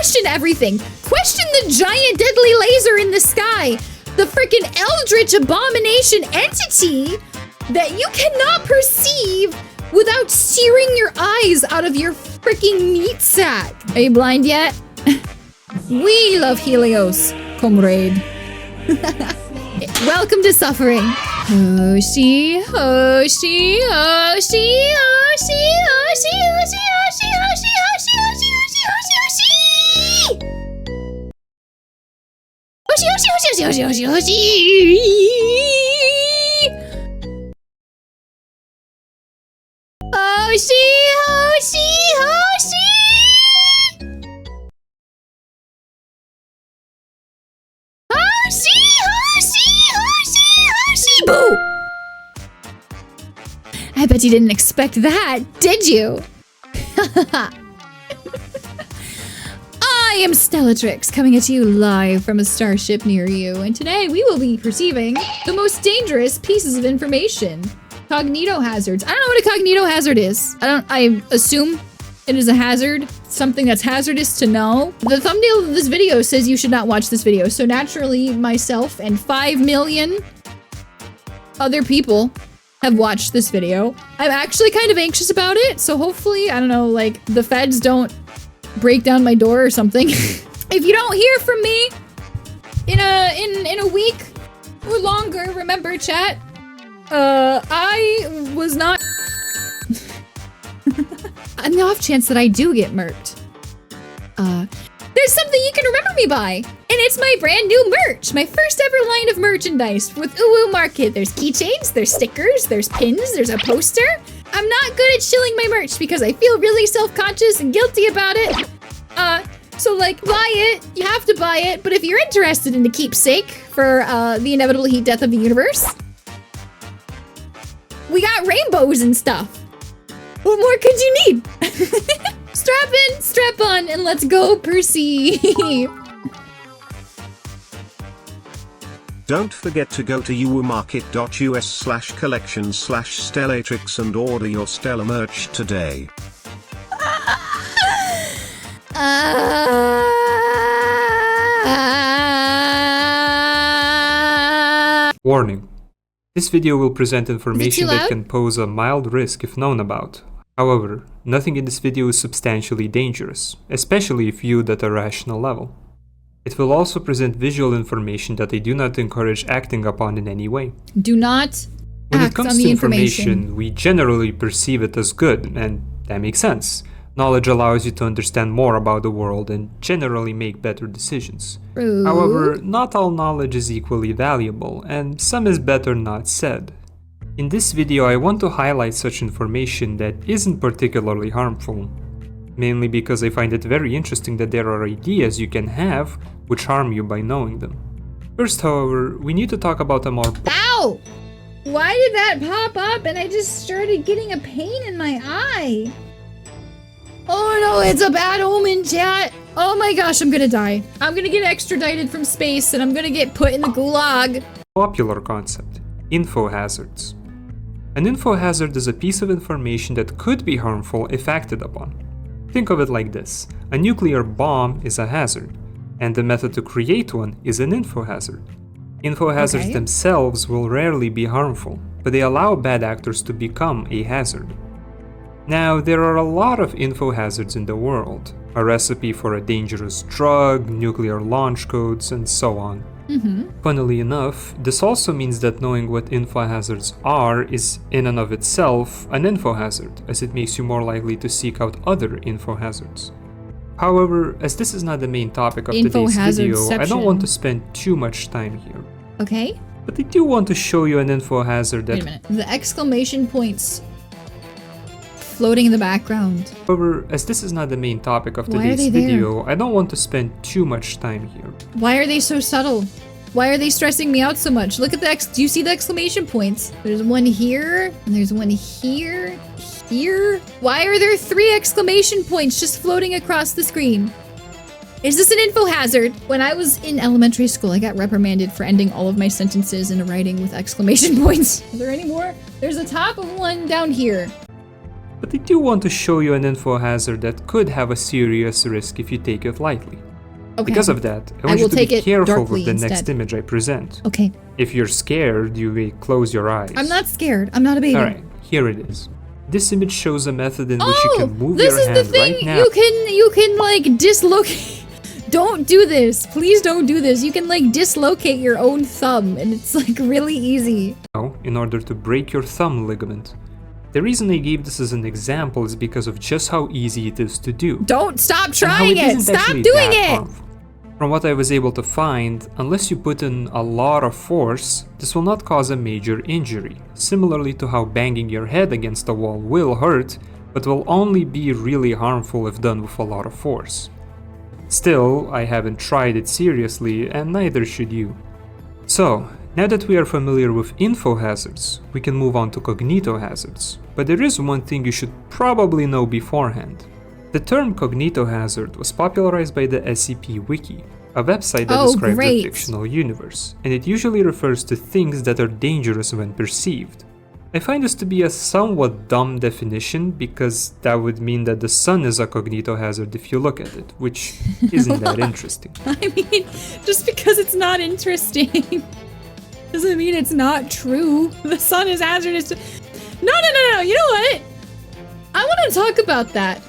question everything. Question the giant deadly laser in the sky. The freaking eldritch abomination entity that you cannot perceive without searing your eyes out of your freaking meat sack. Are you blind yet? We love Helios, comrade. Welcome to suffering. Hoshi, Hoshi, Hoshi, Hoshi, Hoshi, Hoshi, Hoshi, Hoshi, Hoshi, Hoshi, Hoshi, Hoshi, Hoshi, Hoshi, Hoshi, Hoshi, Hoshi, Hoshi, Hoshi. Hoshi, Hoshi, Hoshi. Hoshi, Hoshi, Hoshi, Hoshi. Boo! I bet you didn't expect that, did you? I am Stellatrix, coming at you live from a starship near you, and today we will be perceiving the most dangerous pieces of information. Cognitohazards. I don't know what a cognitohazard is. I assume it is a hazard, something that's hazardous to know. The thumbnail of this video says you should not watch this video, so naturally myself and 5 million other people have watched this video. I'm actually kind of anxious about it, so hopefully, I don't know, like, the feds don't break down my door or something. If you don't hear from me in a week or longer, remember, chat, I was not on the off chance that I do get murked. There's something you can remember me by, and it's my brand new merch, my first ever line of merchandise with Uwu Market. There's keychains, there's stickers, there's pins, there's a poster. I'm not good at shilling my merch because I feel really self-conscious and guilty about it. So like, buy it, you have to buy it, but if you're interested in the keepsake for the inevitable heat death of the universe, we got rainbows and stuff. What more could you need? Strap in, strap on, and let's go perceive. Don't forget to go to uwumarket.us/collections/Stellatrix and order your Stella merch today. Warning. This video will present information that can pose a mild risk if known about. However, nothing in this video is substantially dangerous, especially if viewed at a rational level. It will also present visual information that I do not encourage acting upon in any way. Do not When it act comes on to the information, we generally perceive it as good, and that makes sense. Knowledge allows you to understand more about the world and generally make better decisions. True. However, not all knowledge is equally valuable, and some is better not said. In this video, I want to highlight such information that isn't particularly harmful, mainly because I find it very interesting that there are ideas you can have which harm you by knowing them. First, however, we need to talk about a more— Ow! Why did that pop up and I just started getting a pain in my eye? Oh no, it's a bad omen, chat! Oh my gosh, I'm gonna die. I'm gonna get extradited from space and I'm gonna get put in the gulag. Popular concept, infohazards. An infohazard is a piece of information that could be harmful if acted upon. Think of it like this: a nuclear bomb is a hazard, and the method to create one is an infohazard. Infohazards themselves will rarely be harmful, but they allow bad actors to become a hazard. Now, there are a lot of infohazards in the world, a recipe for a dangerous drug, nuclear launch codes, and so on. Funnily enough, this also means that knowing what infohazards are is in and of itself an infohazard, as it makes you more likely to seek out other infohazards. However, as this is not the main topic of today's video, I don't want to spend too much time here. Okay. But I do want to show you an infohazard that— Wait a minute. The exclamation points floating in the background. However, as this is not the main topic of today's video, I don't want to spend too much time here. Why are they so subtle? Why are they stressing me out so much? Look at the do you see the exclamation points? There's one here, and there's one here, here. Why are there 3 exclamation points just floating across the screen? Is this an infohazard? When I was in elementary school, I got reprimanded for ending all of my sentences in writing with exclamation points. Are there any more? There's a top of one down here. But they do want to show you an infohazard that could have a serious risk if you take it lightly. Okay. Because of that, I want you to be careful with the next image I present. Okay. If you're scared, you may close your eyes. I'm not scared. I'm not a baby. Alright, here it is. This image shows a method in which you can move your hand this is the thing. right now. You can like dislocate. Don't do this. Please don't do this. You can like dislocate your own thumb and it's like really easy. In order to break your thumb ligament. The reason I gave this as an example is because of just how easy it is to do. Don't stop trying it. Stop doing it. Harmful. From what I was able to find, unless you put in a lot of force, this will not cause a major injury, similarly to how banging your head against a wall will hurt, but will only be really harmful if done with a lot of force. Still, I haven't tried it seriously, and neither should you. So, now that we are familiar with infohazards, we can move on to cognitohazards, but there is one thing you should probably know beforehand. The term cognitohazard was popularized by the SCP Wiki, a website that describes a fictional universe, and it usually refers to things that are dangerous when perceived. I find this to be a somewhat dumb definition because that would mean that the sun is a cognitohazard if you look at it, which isn't that interesting. I mean, just because it's not interesting doesn't mean it's not true. The sun is hazardous. No. You know what? I want to talk about that.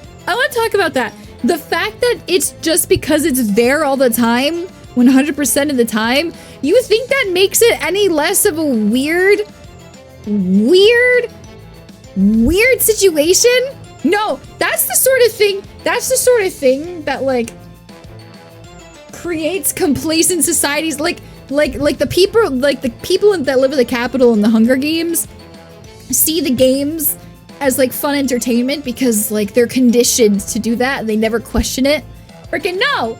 The fact that it's just because it's there all the time, 100% of the time, you think that makes it any less of a weird situation? No, that's the sort of thing that like creates complacent societies like the people that live in the capital in the Hunger Games see the games as like fun entertainment because like they're conditioned to do that and they never question it. Freaking no,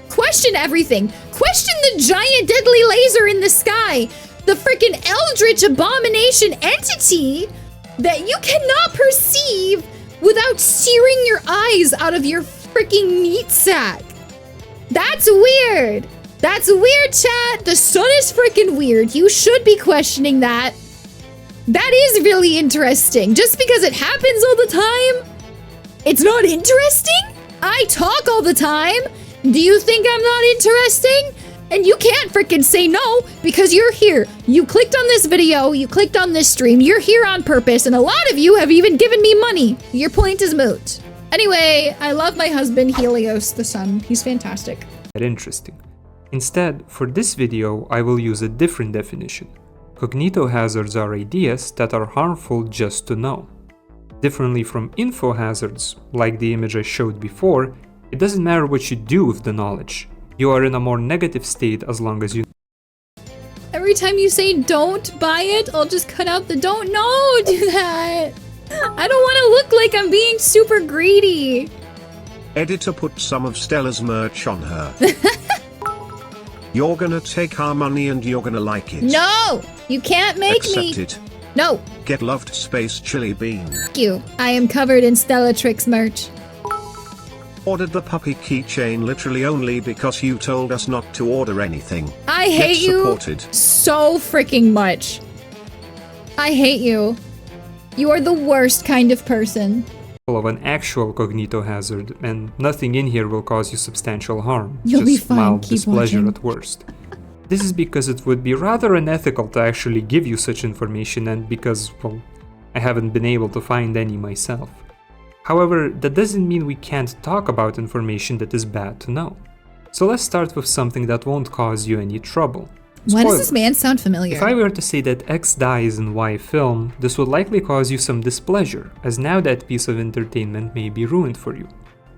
question everything. Question the giant deadly laser in the sky, the freaking eldritch abomination entity that you cannot perceive without searing your eyes out of your freaking meat sack. That's weird. That's weird, chat. The sun is freaking weird. You should be questioning that. That is really interesting. Just because it happens all the time, it's not interesting? I talk all the time. Do you think I'm not interesting? And you can't freaking say no because you're here. You clicked on this video, you clicked on this stream, you're here on purpose, and a lot of you have even given me money. Your point is moot. Anyway, I love my husband, Helios the Sun. He's fantastic. Interesting. Instead, for this video, I will use a different definition. Cognitohazards are ideas that are harmful just to know. Differently from infohazards, like the image I showed before, it doesn't matter what you do with the knowledge. You are in a more negative state as long as you. Every time you say don't buy it, I'll just cut out the don't. No, do that. I don't want to look like I'm being super greedy. Editor put some of Stella's merch on her. You're gonna take our money and you're gonna like it. No, you can't make me. Accept it. No. Get loved, Space Chili Bean. Thank you. I am covered in Stellatrix merch. Ordered the puppy keychain literally only because you told us not to order anything. I hate you so freaking much. I hate you. You are the worst kind of person. Of an actual cognitohazard, and nothing in here will cause you substantial harm. You'll just be fine. mild Keep displeasure watching. at worst. This is because it would be rather unethical to actually give you such information, and because, well, I haven't been able to find any myself. However, that doesn't mean we can't talk about information that is bad to know. So let's start with something that won't cause you any trouble. Why Spoilers. does this man sound familiar? If I were to say that X dies in Y film, this would likely cause you some displeasure, as now that piece of entertainment may be ruined for you.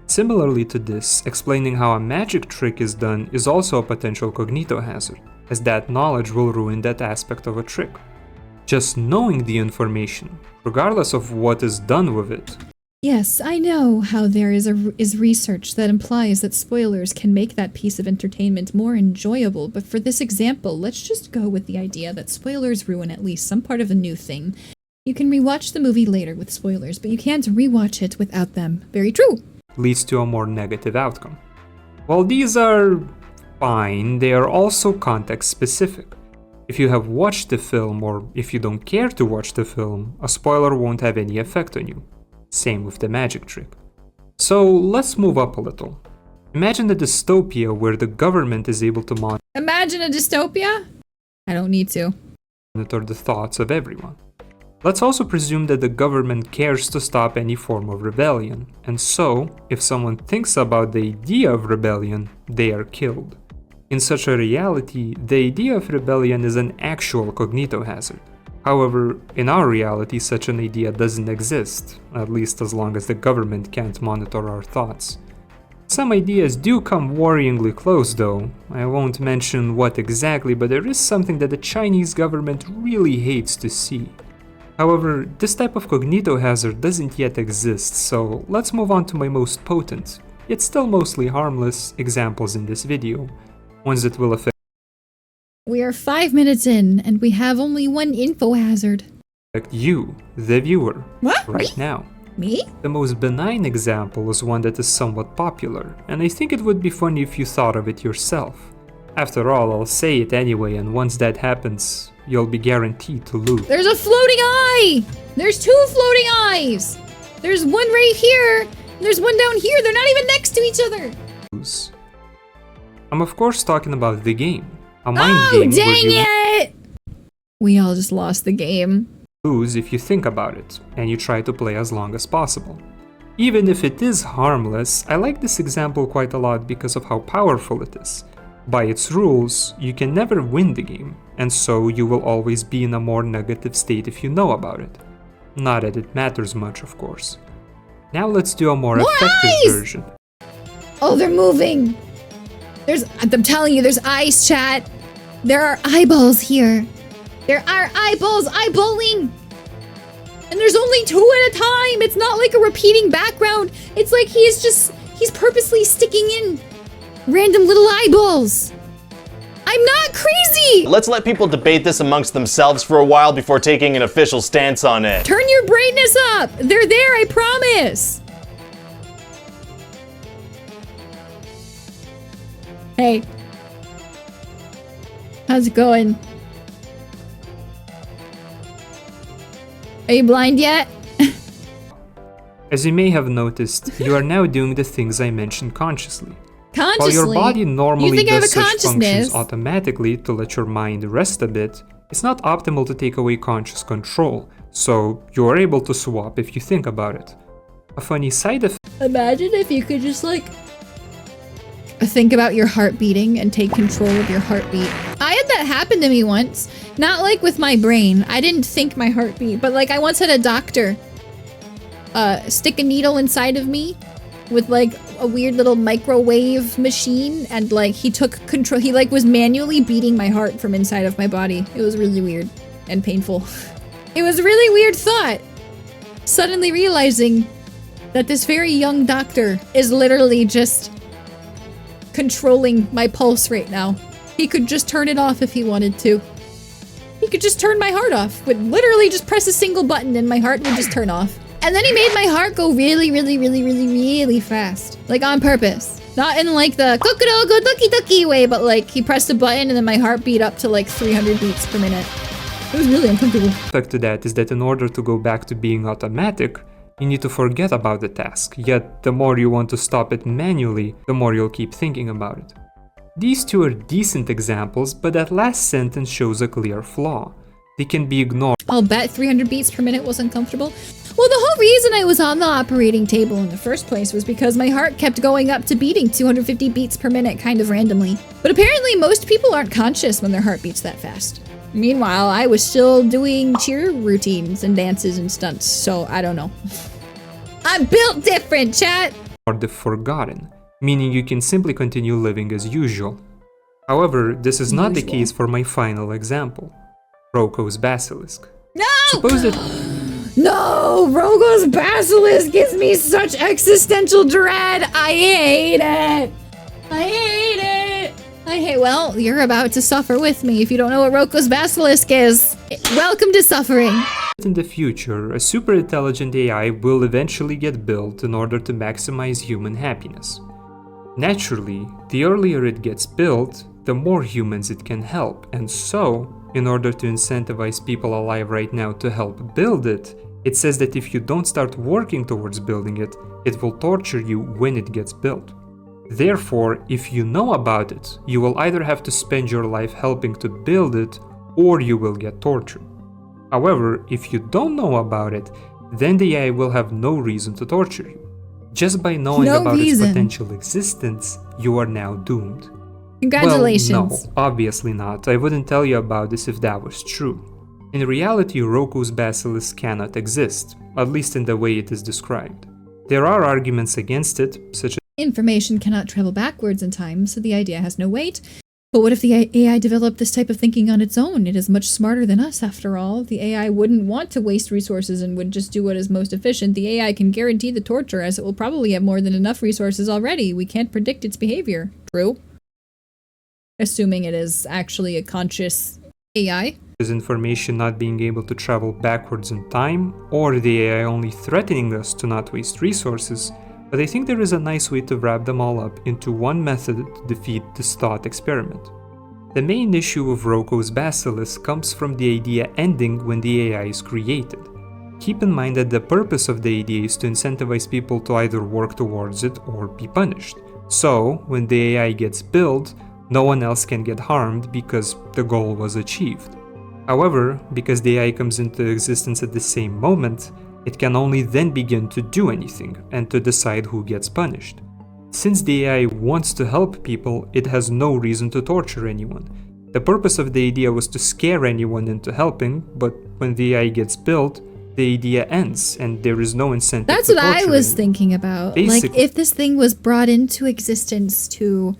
Similarly to this, explaining how a magic trick is done is also a potential cognitohazard, as that knowledge will ruin that aspect of a trick. Just knowing the information, regardless of what is done with it. Yes, I know how there is research that implies that spoilers can make that piece of entertainment more enjoyable, but for this example, let's just go with the idea that spoilers ruin at least some part of a new thing. You can rewatch the movie later with spoilers, but you can't rewatch it without them. Very true. Leads to a more negative outcome. While these are fine, they are also context specific. If you have watched the film, or if you don't care to watch the film, a spoiler won't have any effect on you. Same with the magic trick. So let's move up a little. Imagine a dystopia where the government is able to Imagine a dystopia? I don't need to. monitor the thoughts of everyone. Let's also presume that the government cares to stop any form of rebellion, and so, if someone thinks about the idea of rebellion, they are killed. In such a reality, the idea of rebellion is an actual cognitohazard. However, in our reality, such an idea doesn't exist, at least as long as the government can't monitor our thoughts. Some ideas do come worryingly close though. I won't mention what exactly, but there is something that the Chinese government really hates to see. However, this type of cognitohazard doesn't yet exist, so let's move on to my most potent, yet still mostly harmless, examples in this video, ones that will affect We are 5 minutes in, and we have only one infohazard. you, the viewer, What? right now. Me? The most benign example is one that is somewhat popular, and I think it would be funny if you thought of it yourself. After all, I'll say it anyway, and once that happens, you'll be guaranteed to lose. There's a floating eye! There's 2 floating eyes! There's one right here, and there's one down here. They're not even next to each other. I'm of course talking about the game. A mind game where dang you it! We all just lost the game. lose if you think about it, and you try to play as long as possible. Even if it is harmless, I like this example quite a lot because of how powerful it is. By its rules, you can never win the game, and so you will always be in a more negative state if you know about it. Not that it matters much, of course. Now let's do a more effective eyes! version. Oh, they're moving! I'm telling you, there's eyes, chat. There are eyeballs here. There are eyeballs eyeballing! And there's only 2 at a time! It's not like a repeating background. It's like he's purposely sticking in random little eyeballs. I'm not crazy! Let's let people debate this amongst themselves for a while before taking an official stance on it. Turn your brightness up! They're there, I promise! Hey. How's it going? Are you blind yet? As you may have noticed, you are now doing the things I mentioned consciously. While Consciously? your body normally You think I have does a such consciousness? functions automatically to let your mind rest a bit, it's not optimal to take away conscious control, so you are able to swap if you think about it. A funny side effect Imagine if you could just like think about your heart beating and take control of your heartbeat. I had that happen to me once. Not like with my brain. I didn't think my heartbeat, but like I once had a doctor stick a needle inside of me with like a weird little microwave machine, and like he took control. He like was manually beating my heart from inside of my body. It was really weird and painful. It was a really weird thought. Suddenly realizing that this very young doctor is literally just controlling my pulse right now. He could just turn it off if he wanted to. He could just turn my heart off. Would literally just press a single button and my heart would just turn off. And then he made my heart go really, really, really, really, really fast. Like on purpose. Not in like the kokoro go ducky ducky way, but like he pressed a button and then my heart beat up to like 300 beats per minute. It was really uncomfortable. to that is that in order to go back to being automatic, you need to forget about the task, yet the more you want to stop it manually, the more you'll keep thinking about it. These two are decent examples, but that last sentence shows a clear flaw. They can be ignored. I'll bet 300 beats per minute was uncomfortable. Well, the whole reason I was on the operating table in the first place was because my heart kept going up to beating 250 beats per minute kind of randomly. But apparently most people aren't conscious when their heart beats that fast. Meanwhile, I was still doing cheer routines and dances and stunts, so I don't know. I'm built different, chat! Or the forgotten, meaning you can simply continue living as usual. However, this is not the case for my final example, Roko's basilisk. No! Suppose that No! Roko's basilisk gives me such existential dread! I hate it! I hate it! Well, you're about to suffer with me if you don't know what Roko's basilisk is. Welcome to suffering. in the future, a super intelligent AI will eventually get built in order to maximize human happiness. Naturally, the earlier it gets built, the more humans it can help, and so, in order to incentivize people alive right now to help build it, It says that if you don't start working towards building it, it will torture you when it gets built. Therefore, if you know about it, you will either have to spend your life helping to build it, or you will get tortured. However, if you don't know about it, then the AI will have no reason to torture you. Just by knowing about its potential existence, you are now doomed. Congratulations. Well, no, obviously not. I wouldn't tell you about this if that was true. In reality, Roko's basilisk cannot exist, at least in the way it is described. There are arguments against it, such as information cannot travel backwards in time, so the idea has no weight. But what if the AI developed this type of thinking on its own? It is much smarter than us, after all. The AI wouldn't want to waste resources and would just do what is most efficient. The AI can guarantee the torture, as it will probably have more than enough resources already. We can't predict its behavior. True. Assuming it is actually a conscious AI. Is information not being able to travel backwards in time, or the AI only threatening us to not waste resources, but I think there is a nice way to wrap them all up into one method to defeat this thought experiment. The main issue of Roko's basilisk comes from the idea ending when the AI is created. Keep in mind that the purpose of the idea is to incentivize people to either work towards it or be punished. So, when the AI gets built, no one else can get harmed because the goal was achieved. However, because the AI comes into existence at the same moment, it can only then begin to do anything and to decide who gets punished. Since the AI wants to help people, it has no reason to torture anyone. The purpose of the idea was to scare anyone into helping, but when the AI gets built, the idea ends and there is no incentive to torture anyone. That's what I was thinking about. Like, if this thing was brought into existence to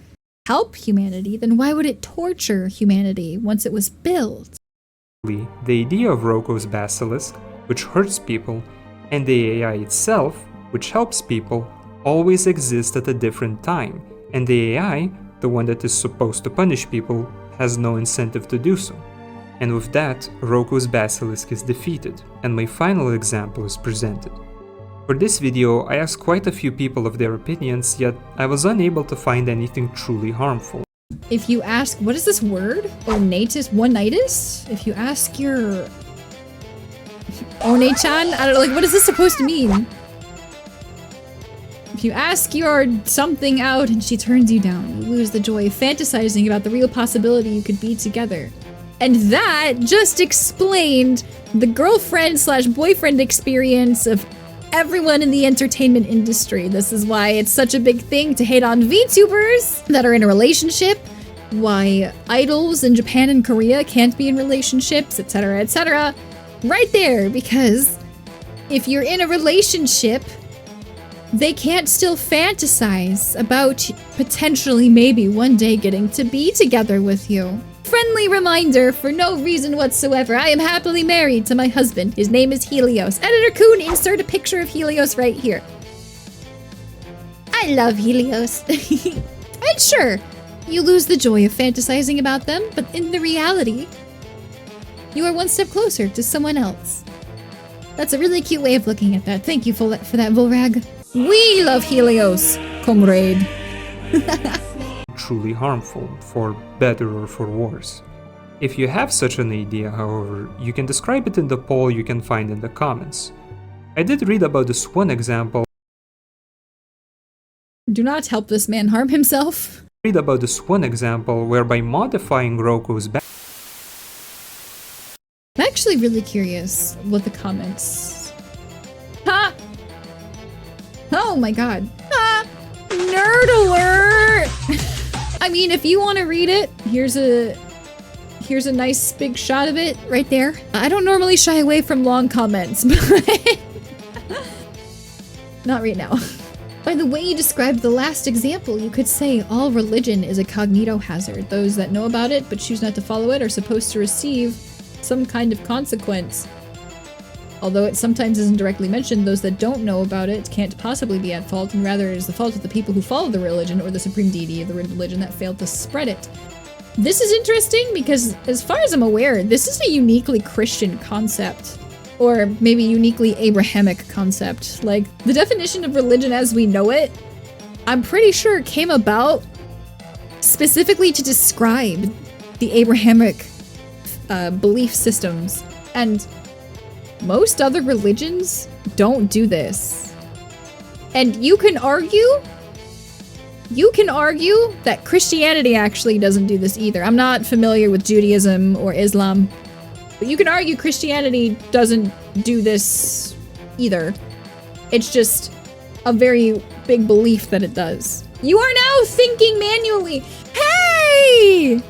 help humanity, then why would it torture humanity once it was built? The idea of Roko's basilisk, which hurts people, and the AI itself, which helps people, always exist at a different time, and the AI, the one that is supposed to punish people, has no incentive to do so. And with that, Roko's basilisk is defeated, and my final example is presented. For this video, I asked quite a few people of their opinions, yet I was unable to find anything truly harmful. If you ask, what is this word? Oneitis? If you ask your One-chan? I don't know, like, what is this supposed to mean? If you ask your something out and she turns you down, you lose the joy of fantasizing about the real possibility you could be together. And that just explained the girlfriend/boyfriend experience of everyone in the entertainment industry. This is why it's such a big thing to hate on VTubers that are in a relationship, why idols in Japan and Korea can't be in relationships, etc., etc. Right there, because if you're in a relationship, they can't still fantasize about potentially maybe one day getting to be together with you. Friendly reminder, for no reason whatsoever, I am happily married to my husband. His name is Helios. Editor Kuhn, insert a picture of Helios right here. I love Helios. And sure, you lose the joy of fantasizing about them, but in the reality, you are one step closer to someone else. That's a really cute way of looking at that. Thank you for that, Volrag. We love Helios, comrade. Truly harmful, for better or for worse. If you have such an idea, however, you can describe it in the poll you can find in the comments. I did read about this one example. Do not help this man harm himself. Read about this one example where by modifying Roko's I'm actually really curious what the comments. Ha! Oh my god. Ha! Nerd alert! I mean, if you want to read it, here's a nice big shot of it right there. I don't normally shy away from long comments, but not right now. By the way you described the last example, you could say all religion is a cognitohazard. Those that know about it but choose not to follow it are supposed to receive some kind of consequence. Although it sometimes isn't directly mentioned, those that don't know about it can't possibly be at fault, and rather it is the fault of the people who follow the religion or the supreme deity of the religion that failed to spread it. This is interesting because, as far as I'm aware, this is a uniquely Christian concept. Or maybe uniquely Abrahamic concept. Like, the definition of religion as we know it, I'm pretty sure came about specifically to describe the Abrahamic belief systems. And most other religions don't do this. And you can argue that Christianity actually doesn't do this either. I'm not familiar with Judaism or Islam, but you can argue Christianity doesn't do this either. It's just a very big belief that it does. You are now thinking manually. Hey!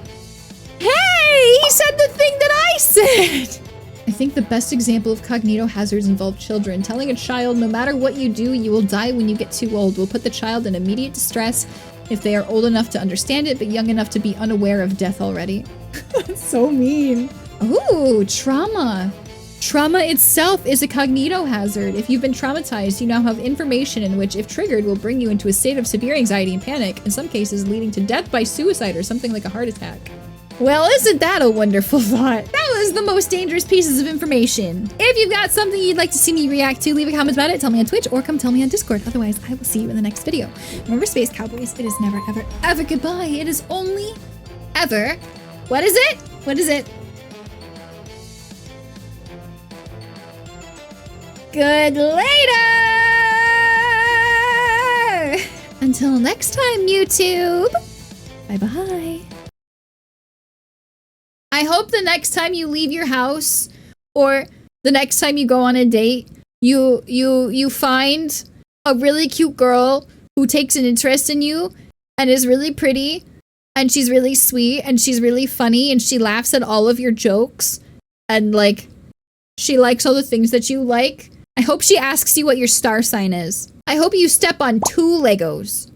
Hey! He said the thing that I said! I think the best example of cognitohazards involve children. Telling a child, no matter what you do, you will die when you get too old, will put the child in immediate distress if they are old enough to understand it, but young enough to be unaware of death already. That's so mean. Ooh, trauma. Trauma itself is a cognitohazard. If you've been traumatized, you now have information in which, if triggered, will bring you into a state of severe anxiety and panic, in some cases leading to death by suicide or something like a heart attack. Well, isn't that a wonderful thought? That was the most dangerous pieces of information. If you've got something you'd like to see me react to, leave a comment about it, tell me on Twitch, or come tell me on Discord. Otherwise, I will see you in the next video. Remember, Space Cowboys, it is never, ever, ever goodbye. It is only ever... What is it? What is it? Good later! Until next time, YouTube. Bye-bye. I hope the next time you leave your house or the next time you go on a date, you find a really cute girl who takes an interest in you and is really pretty and she's really sweet and she's really funny and she laughs at all of your jokes and like she likes all the things that you like. I hope she asks you what your star sign is. I hope you step on 2 Legos.